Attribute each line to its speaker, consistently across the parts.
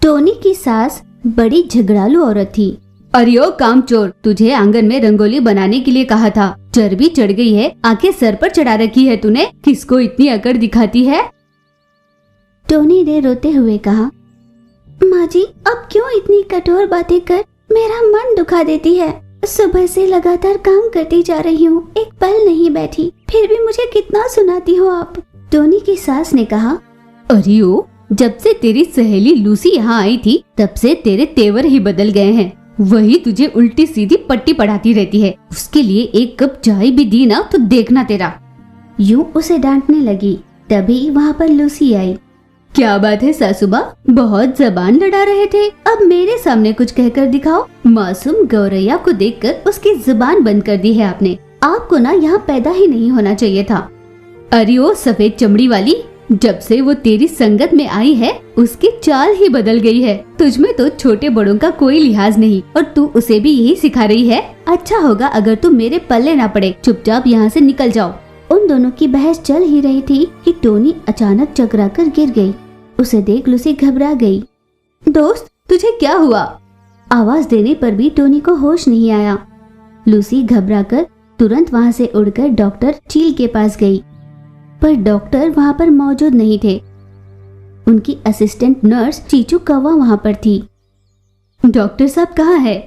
Speaker 1: Tony की सास बड़ी झगड़ालू औरत थी। अरे ओ कामचोर, तुझे आंगन में रंगोली बनाने के लिए कहा था, चर्बी चढ़ गई है, आंखें सर पर चढ़ा रखी है तूने, किसको इतनी अकड़ दिखाती है? टोनी ने रोते हुए कहा, माँ जी अब क्यों इतनी कठोर बातें कर मेरा मन दुखा देती है। सुबह से लगातार काम करती जा रही हूँ, एक पल नहीं बैठी, फिर भी मुझे कितना सुनाती हो आप। टोनी की सास ने कहा, अरे ओ, जब से तेरी सहेली लूसी यहाँ आई थी तब से तेरे तेवर ही बदल गए हैं। वही तुझे उल्टी सीधी पट्टी पढ़ाती रहती है, उसके लिए एक कप चाय भी दी ना तो देखना तेरा। यूं उसे डांटने लगी। तभी वहाँ पर लूसी आई। क्या बात है सासुबा, बहुत जबान लड़ा रहे थे, अब मेरे सामने कुछ कहकर दिखाओ। मासूम गौरैया को देखकर उसकी जुबान बंद कर दी है आपने। आपको ना यहाँ पैदा ही नहीं होना चाहिए था। अरे ओ सफेद चमड़ी वाली, जब से वो तेरी संगत में आई है उसकी चाल ही बदल गई है। तुझमें तो छोटे बड़ों का कोई लिहाज नहीं और तू उसे भी यही सिखा रही है। अच्छा होगा अगर तू मेरे पल्ले ना पड़े, चुपचाप यहाँ से निकल जाओ। उन दोनों की बहस चल ही रही थी कि टोनी अचानक चकरा कर गिर गई। उसे देख लूसी घबरा गई। दोस्त तुझे क्या हुआ? आवाज देने पर भी टोनी को होश नहीं आया। लूसी घबराकर तुरंत वहाँ से उड़कर डॉक्टर चील के पास गई, पर डॉक्टर वहाँ पर मौजूद नहीं थे। उनकी असिस्टेंट नर्स चीचू कौवा वहाँ पर थी। डॉक्टर साहब कहाँ है?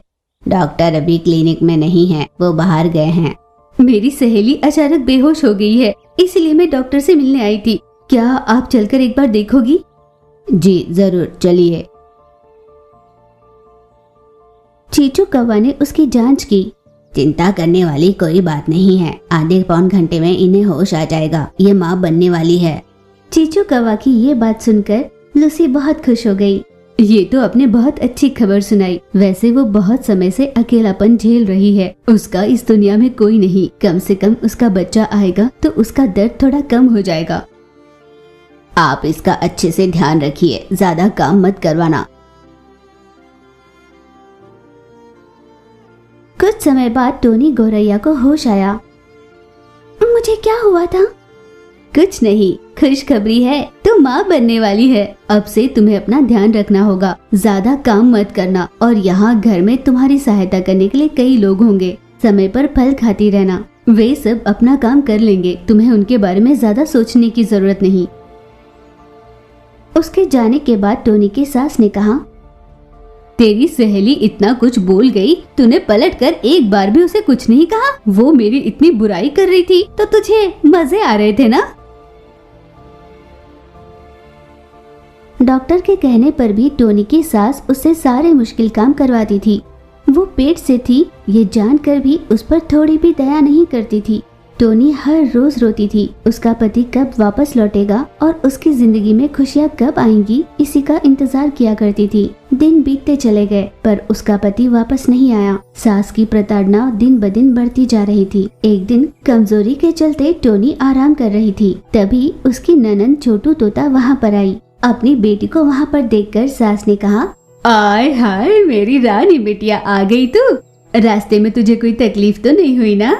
Speaker 2: डॉक्टर अभी क्लिनिक में नहीं है, वो बाहर गए हैं।
Speaker 1: मेरी सहेली अचानक बेहोश हो गई है, इसलिए मैं डॉक्टर से मिलने आई थी। क्या आप चलकर एक बार देखोगी?
Speaker 2: जी जरूर, चलिए।
Speaker 1: चीचू कौवा ने उसकी जांच की।
Speaker 2: चिंता करने वाली कोई बात नहीं है, आधे पौन घंटे में इन्हें होश आ जाएगा, ये माँ बनने वाली है।
Speaker 1: चीचू कौवा की ये बात सुनकर लूसी बहुत खुश हो गई। ये तो आपने बहुत अच्छी खबर सुनाई। वैसे वो बहुत समय से अकेलापन झेल रही है, उसका इस दुनिया में कोई नहीं, कम से कम उसका बच्चा आएगा तो उसका दर्द थोड़ा कम हो जाएगा।
Speaker 2: आप इसका अच्छे से ध्यान रखिए, ज्यादा काम मत करवाना।
Speaker 1: कुछ समय बाद टोनी गौरैया को होश आया। मुझे क्या हुआ था? कुछ नहीं, खुशखबरी है, तू माँ बनने वाली है। अब से तुम्हें अपना ध्यान रखना होगा, ज्यादा काम मत करना और यहाँ घर में तुम्हारी सहायता करने के लिए कई लोग होंगे। समय पर फल खाती रहना, वे सब अपना काम कर लेंगे, तुम्हें उनके बारे में ज्यादा सोचने की जरूरत नहीं। उसके जाने के बाद टोनी की सास ने कहा, तेरी सहेली इतना कुछ बोल गई, तूने पलटकर एक बार भी उसे कुछ नहीं कहा? वो मेरी इतनी बुराई कर रही थी तो तुझे मजे आ रहे थे ना? डॉक्टर के कहने पर भी टोनी की सास उससे सारे मुश्किल काम करवाती थी। वो पेट से थी ये जानकर भी उस पर थोड़ी भी दया नहीं करती थी। टोनी हर रोज रोती थी, उसका पति कब वापस लौटेगा और उसकी जिंदगी में खुशियाँ कब आएंगी, इसी का इंतजार किया करती थी। दिन बीतते चले गए पर उसका पति वापस नहीं आया। सास की प्रताड़ना दिन ब दिन बढ़ती जा रही थी। एक दिन कमजोरी के चलते टोनी आराम कर रही थी, तभी उसकी ननंद छोटू तोता वहाँ पर आई। अपनी बेटी को वहाँ पर देखकर सास ने कहा, आय हाय मेरी रानी बिटिया, आ गई तू। रास्ते में तुझे कोई तकलीफ तो नहीं हुई ना?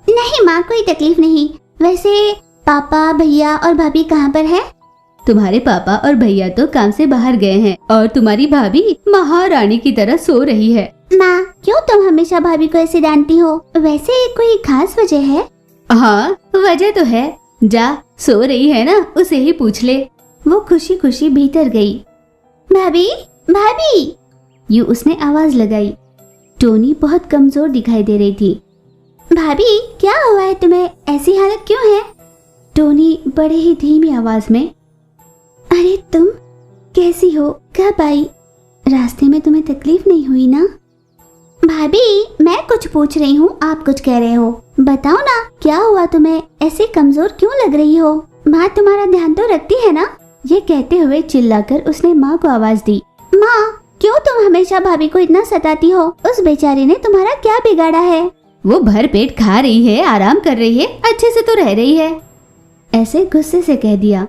Speaker 3: नहीं माँ, कोई तकलीफ नहीं। वैसे पापा, भैया और भाभी कहाँ पर है?
Speaker 1: तुम्हारे पापा और भैया तो काम से बाहर गए हैं और तुम्हारी भाभी महारानी की तरह सो रही है।
Speaker 3: माँ, क्यों तुम हमेशा भाभी को ऐसे डांटती हो? वैसे कोई खास वजह है?
Speaker 1: हाँ वजह तो है, जा सो रही है ना, उसे ही पूछ ले। वो खुशी खुशी भीतर गई।
Speaker 3: भाभी, भाभी,
Speaker 1: यूँ उसने आवाज लगाई। टोनी बहुत कमजोर दिखाई दे रही थी।
Speaker 3: भाभी क्या हुआ है तुम्हें? ऐसी हालत क्यों है?
Speaker 1: टोनी बड़े ही धीमी आवाज में, अरे तुम कैसी हो, कब आई? रास्ते में तुम्हें तकलीफ नहीं हुई ना?
Speaker 3: भाभी मैं कुछ पूछ रही हूँ, आप कुछ कह रहे हो। बताओ ना क्या हुआ तुम्हें? ऐसे कमजोर क्यों लग रही हो? माँ तुम्हारा ध्यान तो रखती है ना?
Speaker 1: ये कहते हुए चिल्लाकर उसने माँ को आवाज दी।
Speaker 3: माँ, क्यों तुम हमेशा भाभी को इतना सताती हो? उस बेचारी ने तुम्हारा क्या बिगाड़ा है?
Speaker 1: वो भर पेट खा रही है, आराम कर रही है, अच्छे से तो रह रही है, ऐसे गुस्से से कह दिया।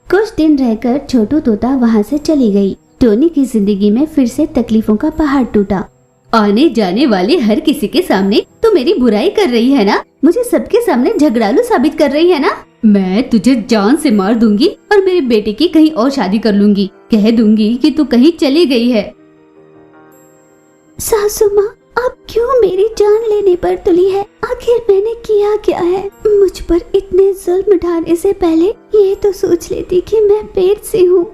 Speaker 1: कुछ दिन रहकर छोटू तोता वहाँ से चली गई। टोनी की जिंदगी में फिर से तकलीफों का पहाड़ टूटा। आने जाने वाले हर किसी के सामने तो मेरी बुराई कर रही है ना, मुझे सबके सामने झगड़ालू साबित कर रही है ना। मैं तुझे जान से मार दूंगी और मेरे बेटे की कहीं और शादी कर लूंगी। कह दूंगी कि तू कहीं चली गई है।
Speaker 3: सासू माँ, आप क्यों मेरी जान लेने पर तुली है? आखिर मैंने किया क्या है? मुझ पर इतने जुल्म ढाने से पहले ये तो सोच लेती कि मैं पेट से हूँ।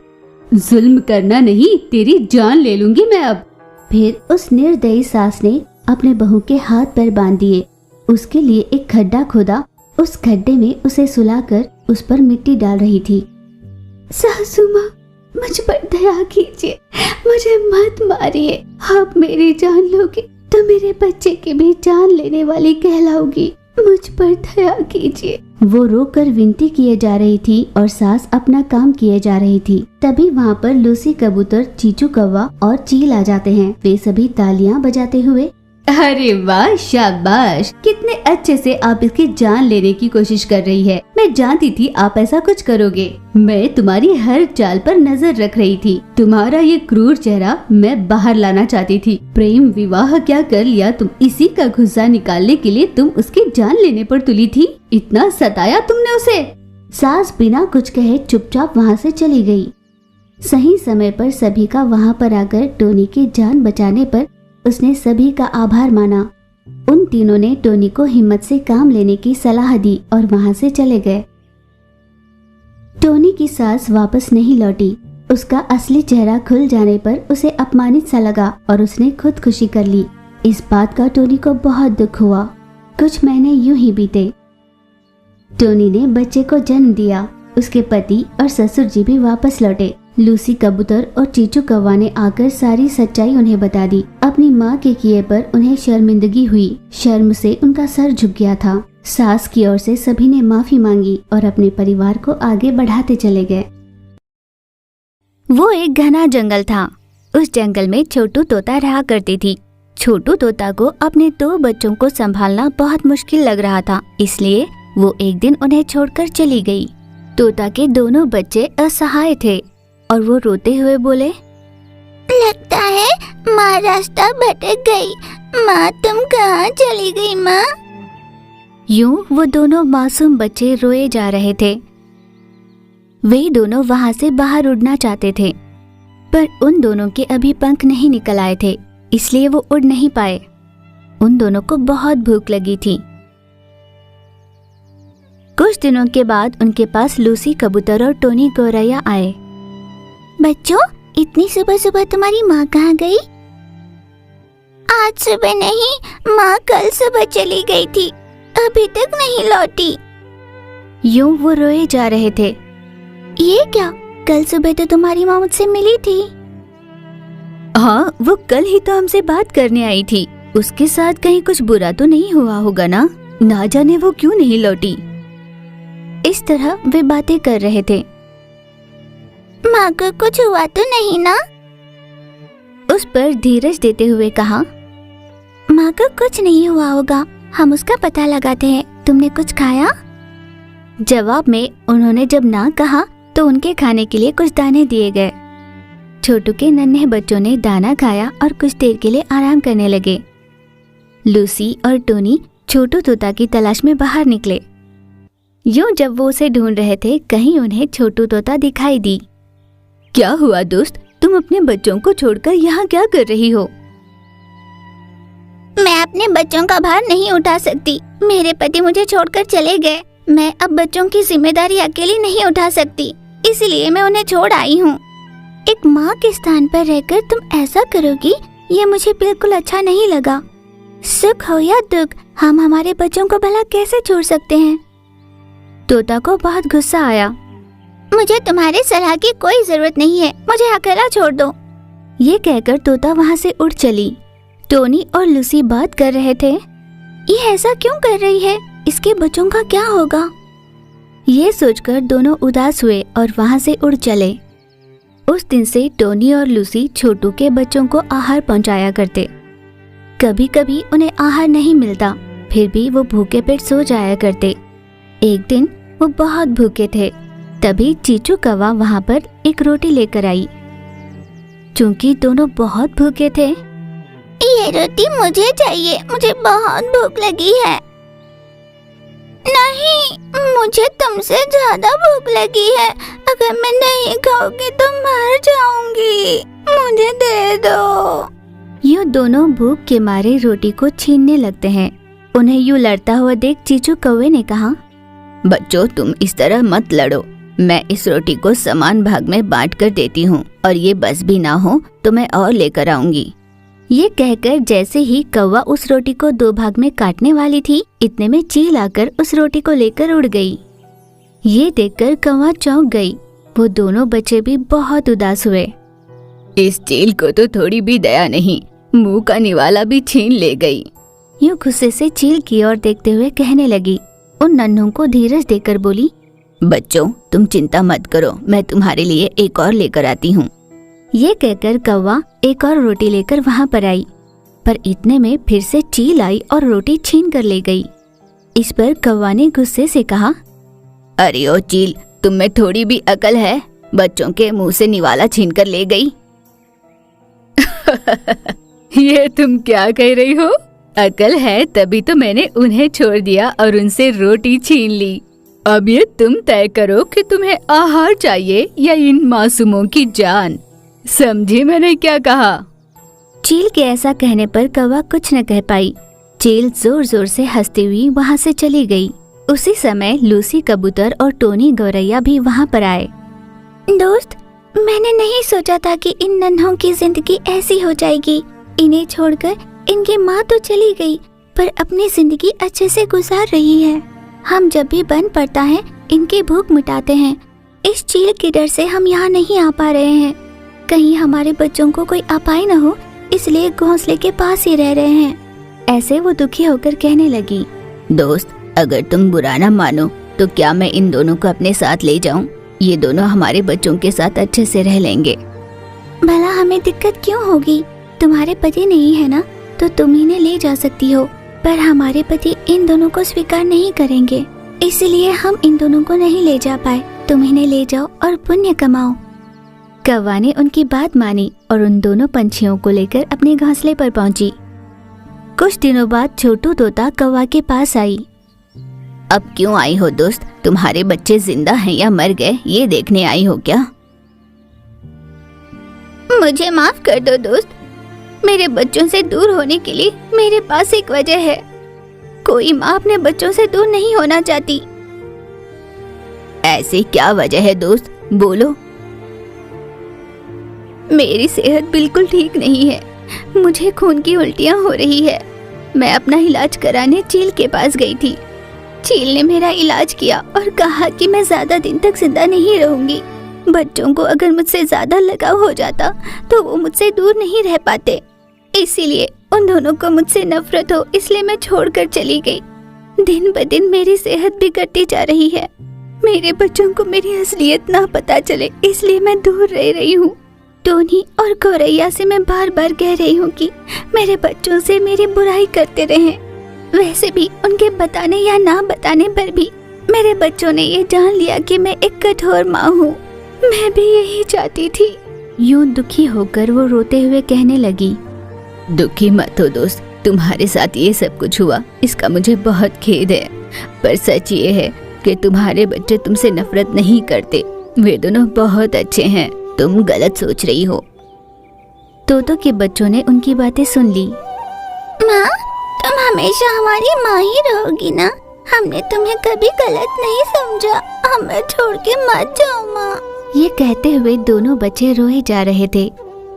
Speaker 1: जुल्म करना नहीं, तेरी जान ले लूंगी मैं अब।
Speaker 2: फिर उस निर्दयी सास ने अपने बहू के हाथ पैर बांध दिए, उसके लिए एक खड्डा खोदा, उस खड्डे में उसे सुलाकर उस पर मिट्टी डाल रही थी।
Speaker 3: सासू माँ, मुझ पर दया कीजिए, मुझे मत मारिए। आप मेरी जान लोगे तो मेरे बच्चे की भी जान लेने वाली कहलाओगी। मुझ पर दया कीजिए।
Speaker 2: वो रोकर विनती किए जा रही थी और सास अपना काम किए जा रही थी। तभी वहाँ पर लूसी कबूतर, चीचू कौवा और चील आ जाते हैं। वे सभी तालियां बजाते हुए,
Speaker 1: अरे वाह, शाबाश, कितने अच्छे से आप इसकी जान लेने की कोशिश कर रही है। मैं जानती थी आप ऐसा कुछ करोगे। मैं तुम्हारी हर चाल पर नजर रख रही थी। तुम्हारा ये क्रूर चेहरा मैं बाहर लाना चाहती थी। प्रेम विवाह क्या कर लिया तुम? इसी का गुस्सा निकालने के लिए तुम उसकी जान लेने पर तुली थी। इतना सताया तुमने उसे।
Speaker 2: सास बिना कुछ कहे चुपचाप वहाँ से चली गई। सही समय पर सभी का वहाँ पर आकर टोनी की जान बचाने पर उसने सभी का आभार माना। उन तीनों ने टोनी को हिम्मत से काम लेने की सलाह दी और वहां से चले गए। टोनी की सास वापस नहीं लौटी। उसका असली चेहरा खुल जाने पर उसे अपमानित सा लगा और उसने खुदकुशी कर ली। इस बात का टोनी को बहुत दुख हुआ। कुछ महीने यूं ही बीते। टोनी ने बच्चे को जन्म दिया। उसके पति और ससुर जी भी वापस लौटे। लूसी कबूतर और चीचू कौवा ने आकर सारी सच्चाई उन्हें बता दी। अपनी माँ के किए पर उन्हें शर्मिंदगी हुई। शर्म से उनका सर झुक गया था। सास की ओर से सभी ने माफी मांगी और अपने परिवार को आगे बढ़ाते चले गए।
Speaker 4: वो एक घना जंगल था। उस जंगल में छोटू तोता रहा करती थी। छोटू तोता को अपने 2 बच्चों को संभालना बहुत मुश्किल लग रहा था, इसलिए वो एक दिन उन्हें छोड़कर चली गई। तोता के दोनों बच्चे असहाय थे और वो रोते हुए बोले,
Speaker 3: लगता है माँ रास्ता भटक गई। माँ, तुम कहाँ चली गई माँ?
Speaker 4: यूं वो दोनों मासूम बच्चे रोए जा रहे थे। वे दोनों वहां से बाहर उड़ना चाहते थे, पर उन दोनों के अभी पंख नहीं निकल आए थे, इसलिए वो उड़ नहीं पाए। उन दोनों को बहुत भूख लगी थी। कुछ दिनों के बाद उनके पास लूसी कबूतर और टोनी गौरैया आए।
Speaker 3: बच्चों, इतनी सुबह सुबह तुम्हारी माँ कहाँ गई? आज सुबह नहीं, माँ कल सुबह चली गई थी, अभी तक नहीं लौटी।
Speaker 4: यूं वो रोए जा रहे थे।
Speaker 3: ये क्या? कल सुबह तो तुम्हारी माँ मुझसे मिली थी।
Speaker 4: हाँ, वो कल ही तो हमसे बात करने आई थी। उसके साथ कहीं कुछ बुरा तो नहीं हुआ होगा ना जाने वो क्यों नहीं लौटी। इस तरह वे बातें कर रहे थे।
Speaker 3: माँ को कुछ हुआ तो नहीं ना?
Speaker 4: उस पर धीरज देते हुए कहा,
Speaker 3: माँ को कुछ नहीं हुआ होगा, हम उसका पता लगाते हैं। तुमने कुछ खाया?
Speaker 4: जवाब में उन्होंने जब ना कहा तो उनके खाने के लिए कुछ दाने दिए गए। छोटू के नन्हे बच्चों ने दाना खाया और कुछ देर के लिए आराम करने लगे। लूसी और टोनी छोटू तोता की तलाश में बाहर निकले। यूं जब वो उसे ढूंढ रहे थे, कहीं उन्हें छोटू तोता दिखाई दी। क्या हुआ दोस्त, तुम अपने बच्चों को छोड़कर यहाँ क्या कर रही हो?
Speaker 3: मैं अपने बच्चों का भार नहीं उठा सकती। मेरे पति मुझे छोड़कर चले गए। मैं अब बच्चों की जिम्मेदारी अकेली नहीं उठा सकती, इसलिए मैं उन्हें छोड़ आई हूँ। एक माँ के स्थान पर रहकर तुम ऐसा करोगी, ये मुझे बिल्कुल अच्छा नहीं लगा। सुख हो या दुख, हम हमारे बच्चों को भला कैसे छोड़ सकते हैं?
Speaker 4: तोता को बहुत गुस्सा आया।
Speaker 3: मुझे तुम्हारे सलाह की कोई जरूरत नहीं है, मुझे अकेला छोड़ दो।
Speaker 4: ये कहकर तोता वहाँ से उड़ चली। टोनी और लूसी बात कर रहे थे।
Speaker 3: ये ऐसा क्यों कर रही है? इसके बच्चों का क्या होगा?
Speaker 4: ये सोचकर दोनों उदास हुए और वहाँ से उड़ चले। उस दिन से टोनी और लूसी छोटू के बच्चों को आहार पहुँचाया करते। कभी कभी उन्हें आहार नहीं मिलता, फिर भी वो भूखे पेट सो जाया करते। एक दिन वो बहुत भूखे थे, तभी चीचू कौवा वहाँ पर एक रोटी लेकर आई। चूंकि दोनों बहुत भूखे थे,
Speaker 3: ये रोटी मुझे चाहिए, मुझे बहुत भूख लगी है। नहीं, मुझे तुमसे ज्यादा भूख लगी है। अगर मैं नहीं खाऊंगी तो मर जाऊंगी। मुझे दे दो।
Speaker 4: यूँ दोनों भूख के मारे रोटी को छीनने लगते हैं। उन्हें यूँ लड़ता हुआ देख चीचू कौवे ने कहा, बच्चों तुम इस तरह मत लड़ो। मैं इस रोटी को समान भाग में बांट कर देती हूँ, और ये बस भी ना हो तो मैं और लेकर आऊंगी। ये कहकर जैसे ही कौवा उस रोटी को 2 भाग में काटने वाली थी, इतने में चील आकर उस रोटी को लेकर उड़ गई। ये देखकर कौवा चौंक गई। वो दोनों बच्चे भी बहुत उदास हुए। इस चील को तो थोड़ी भी दया नहीं, मुंह का निवाला भी छीन ले गई। यूं गुस्से से चील की ओर देखते हुए कहने लगी। उन नन्हों को धीरज देकर बोली, बच्चों तुम चिंता मत करो, मैं तुम्हारे लिए एक और लेकर आती हूँ। ये कहकर कौवा एक और रोटी लेकर वहाँ पर आई, पर इतने में फिर से चील आई और रोटी छीन कर ले गई। इस पर कौवा ने गुस्से से कहा, अरे ओ चील, तुम में थोड़ी भी अकल है? बच्चों के मुंह से निवाला छीन कर ले गई। ये तुम क्या कह रही हो? अकल है तभी तो मैंने उन्हें छोड़ दिया और उनसे रोटी छीन ली। अब ये तुम तय करो कि तुम्हें आहार चाहिए या इन मासूमों की जान। समझी मैंने क्या कहा? चील के ऐसा कहने पर कौवा कुछ न कह पाई। चील जोर जोर से हंसती हुई वहाँ से चली गई। उसी समय लूसी कबूतर और टोनी गौरैया भी वहाँ पर आए।
Speaker 3: दोस्त, मैंने नहीं सोचा था कि इन नन्हों की जिंदगी ऐसी हो जाएगी। इन्हें छोड़कर इनकी माँ तो चली गई, पर अपनी जिंदगी अच्छे से गुजार रही है। हम जब भी बन पड़ता है इनकी भूख मिटाते हैं। इस चील के डर से हम यहाँ नहीं आ पा रहे हैं। कहीं हमारे बच्चों को कोई अपाय न हो, इसलिए घोंसले के पास ही रह रहे हैं।
Speaker 4: ऐसे वो दुखी होकर कहने लगी, दोस्त अगर तुम बुरा न मानो तो क्या मैं इन दोनों को अपने साथ ले जाऊं? ये दोनों हमारे बच्चों के साथ अच्छे से रह लेंगे।
Speaker 3: भला हमें दिक्कत क्यों होगी? तुम्हारे पति नहीं है ना, तो तुम इन्हें ले जा सकती हो, पर हमारे पति इन दोनों को स्वीकार नहीं करेंगे, इसलिए हम इन दोनों को नहीं ले जा पाए। तुम इन्हें ले जाओ और पुण्य कमाओ।
Speaker 4: कौवा ने उनकी बात मानी और उन दोनों पंछियों को लेकर अपने घोंसले पर पहुंची। कुछ दिनों बाद छोटू तोता कौवा के पास आई। अब क्यों आई हो दोस्त? तुम्हारे बच्चे जिंदा हैं या मर गए, ये देखने आई हो क्या?
Speaker 3: मुझे माफ कर दो दोस्त। मेरे बच्चों से दूर होने के लिए मेरे पास एक वजह है। कोई माँ अपने बच्चों से दूर नहीं होना चाहती।
Speaker 4: ऐसी क्या वजह है दोस्त, बोलो।
Speaker 3: मेरी सेहत बिल्कुल ठीक नहीं है। मुझे खून की उल्टियाँ हो रही है। मैं अपना इलाज कराने चील के पास गई थी। चील ने मेरा इलाज किया और कहा कि मैं ज्यादा दिन तक जिंदा नहीं रहूंगी। बच्चों को अगर मुझसे ज्यादा लगाव हो जाता तो वो मुझसे दूर नहीं रह पाते। इसीलिए उन दोनों को मुझसे नफरत हो, इसलिए मैं छोड़कर चली गई। दिन ब दिन मेरी सेहत बिगड़ती जा रही है। मेरे बच्चों को मेरी असलियत ना पता चले, इसलिए मैं दूर रह रही हूँ। टोनी और गौरैया से मैं बार बार कह रही हूँ कि मेरे बच्चों से मेरी बुराई करते रहें। वैसे भी उनके बताने या ना बताने पर भी मेरे बच्चों ने ये जान लिया कि मैं एक कठोर माँ हूँ। मैं भी यही चाहती थी।
Speaker 4: यूं दुखी होकर वो रोते हुए कहने लगी, दुखी मत हो दोस्त, तुम्हारे साथ ये सब कुछ हुआ इसका मुझे बहुत खेद है, पर सच ये है कि तुम्हारे बच्चे तुमसे नफरत नहीं करते। वे दोनों बहुत अच्छे हैं, तुम गलत सोच रही हो। तोतो के बच्चों ने उनकी बातें सुन ली।
Speaker 3: माँ, तुम हमेशा हमारी माँ ही रहोगी ना? हमने तुम्हें कभी गलत नहीं समझा। हमें छोड़ के मत जाओ माँ।
Speaker 4: ये कहते हुए दोनों बच्चे रोए जा रहे थे।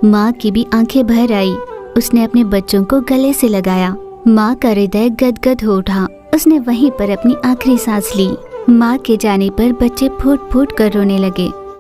Speaker 4: माँ की भी आंखें भर आई। उसने अपने बच्चों को गले से लगाया। माँ का हृदय गदगद हो उठा। उसने वहीं पर अपनी आखिरी सांस ली। माँ के जाने पर बच्चे फूट फूट कर रोने लगे।